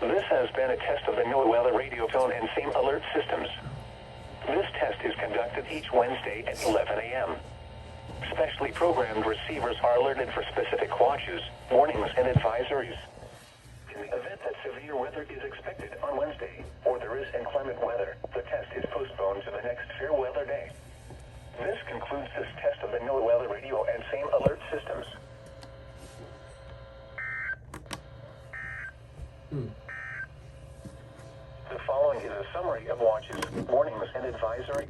This has been a test of the NOAA weather radio tone and SAME alert systems. This test is conducted each Wednesday at 11 a.m. Specially programmed receivers are alerted for specific watches, warnings, and advisories. In the event that severe weather is expected on Wednesday, or there is inclement weather, the test is postponed to the next fair weather day. This concludes this test of the NOAA weather radio and SAME alert systems. The following is a summary of watches, warnings, and advisory.